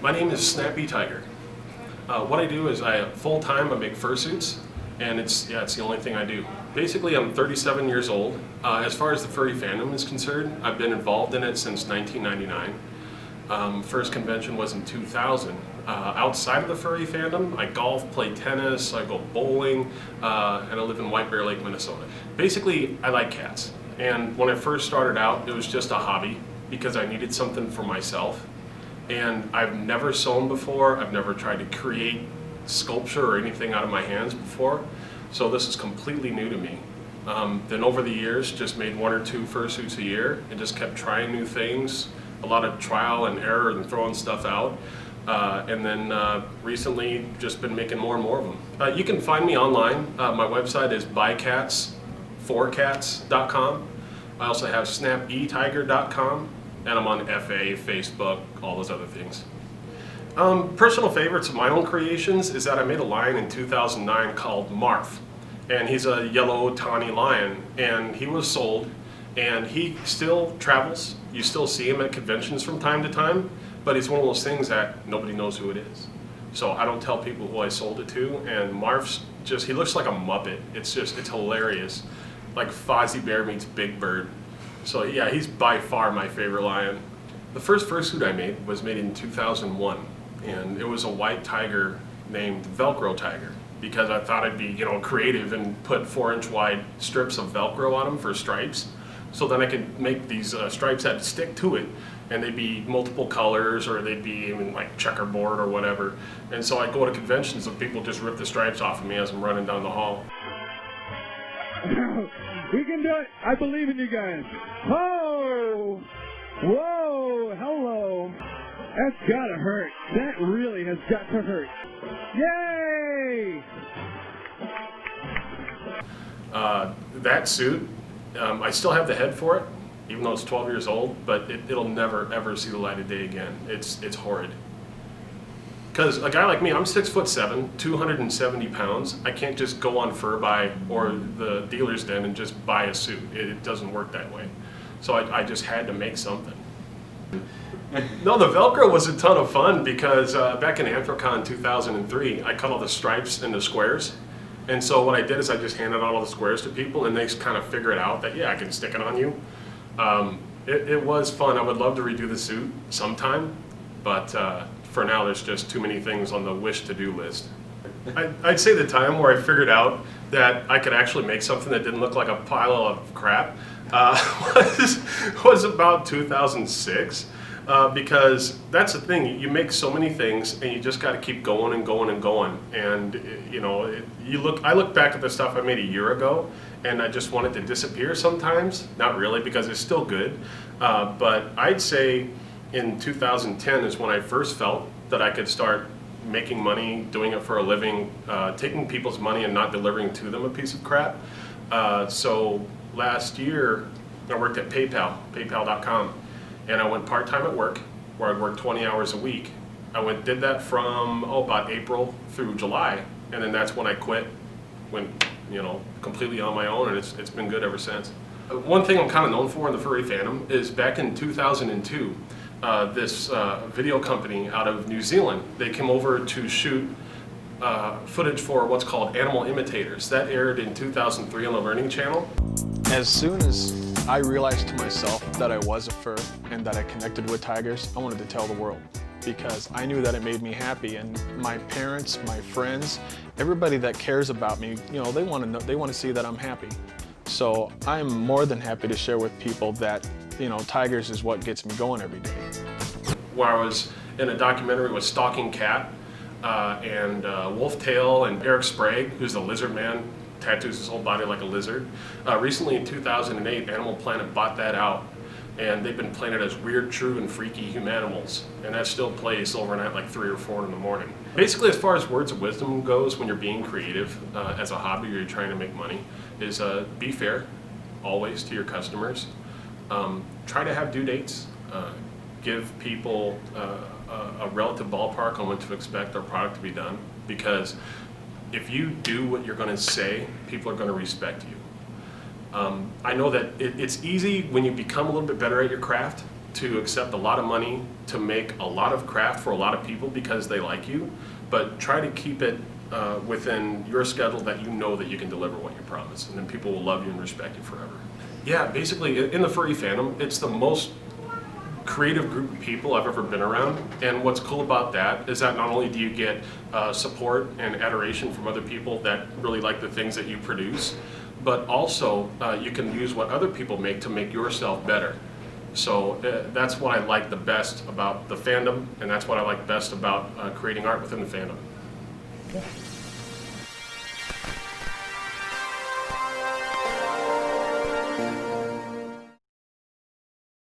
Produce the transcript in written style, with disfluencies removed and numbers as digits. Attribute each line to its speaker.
Speaker 1: My name is Snappy Tiger. What I do is full-time I make fursuits, and it's the only thing I do. Basically, I'm 37 years old. As far as the furry fandom is concerned, I've been involved in it since 1999. First convention was in 2000. Outside of the furry fandom, I golf, play tennis, I go bowling, and I live in White Bear Lake, Minnesota. Basically, I like cats. And when I first started out, it was just a hobby because I needed something for myself. And I've never sewn before, I've never tried to create sculpture or anything out of my hands before, so this is completely new to me. Then over the years, just made 1 or 2 fursuits a year and just kept trying new things, a lot of trial and error and throwing stuff out. And then recently just been making more and more of them. You can find me online. My website is buycats4cats.com. I also have snapetiger.com. And I'm on FA, Facebook, all those other things. Personal favorites of my own creations is that I made a lion in 2009 called Marf. And he's a yellow tawny lion. And he was sold. And he still travels. You still see him at conventions from time to time. But he's one of those things that nobody knows who it is. So I don't tell people who I sold it to. And Marf's he looks like a Muppet. It's hilarious. Like Fozzie Bear meets Big Bird. So yeah, he's by far my favorite lion. The first fursuit I made was made in 2001, and it was a white tiger named Velcro Tiger because I thought I'd be, creative and put 4-inch wide strips of Velcro on them for stripes. So then I could make these stripes that stick to it, and they'd be multiple colors, or they'd be even like checkerboard or whatever. And so I'd go to conventions and people just rip the stripes off of me as I'm running down the hall.
Speaker 2: We can do it. I believe in you guys. Oh! Whoa! Hello! That's gotta hurt. That really has got to hurt. Yay!
Speaker 1: That suit, I still have the head for it, even though it's 12 years old, but it'll never ever see the light of day again. It's horrid. Because a guy like me, I'm 6'7", 270 pounds. I can't just go on Furbuy or the dealer's den and just buy a suit. It doesn't work that way. So I just had to make something. No, the Velcro was a ton of fun because back in Furcon 2003, I cut all the stripes into squares. And so what I did is I just handed out all the squares to people, and they kind of figure it out that, yeah, I can stick it on you. It was fun. I would love to redo the suit sometime, but for now, there's just too many things on the wish-to-do list. I'd say the time where I figured out that I could actually make something that didn't look like a pile of crap was about 2006, because that's the thing. You make so many things, and you just got to keep going and going and going. And I look back at the stuff I made a year ago, and I just want it to disappear sometimes. Not really, because it's still good, but I'd say in 2010 is when I first felt that I could start making money, doing it for a living, taking people's money and not delivering to them a piece of crap. So last year, I worked at paypal.com, and I went part-time at work, where I'd work 20 hours a week. Did that from about April through July, and then that's when I quit, went completely on my own, and it's been good ever since. One thing I'm kind of known for in the furry fandom is back in 2002, this video company out of New Zealand, they came over to shoot footage for what's called Animal Imitators. That aired in 2003 on the Learning Channel.
Speaker 3: As soon as I realized to myself that I was a fur and that I connected with tigers, I wanted to tell the world, because I knew that it made me happy, and my parents, my friends, everybody that cares about me, they want to see that I'm happy. So I'm more than happy to share with people that tigers is what gets me going every day.
Speaker 1: Where I was in a documentary with Stalking Cat and Wolf Tail and Eric Sprague, who's the lizard man, tattoos his whole body like a lizard. Recently in 2008, Animal Planet bought that out, and they've been playing it as Weird, True, and Freaky Humanimals, and that still plays overnight like 3 or 4 in the morning. Basically, as far as words of wisdom goes, when you're being creative as a hobby or you're trying to make money, is be fair always to your customers. Try to have due dates. Give people a relative ballpark on when to expect their product to be done, because if you do what you're going to say, people are going to respect you. I know that it's easy when you become a little bit better at your craft to accept a lot of money to make a lot of craft for a lot of people because they like you, but try to keep it within your schedule that you know that you can deliver what you promise, and then people will love you and respect you forever. Yeah, basically in the furry fandom, it's the most creative group of people I've ever been around, and what's cool about that is that not only do you get support and adoration from other people that really like the things that you produce, but also you can use what other people make to make yourself better. So that's what I like the best about the fandom, and that's what I like best about creating art within the fandom.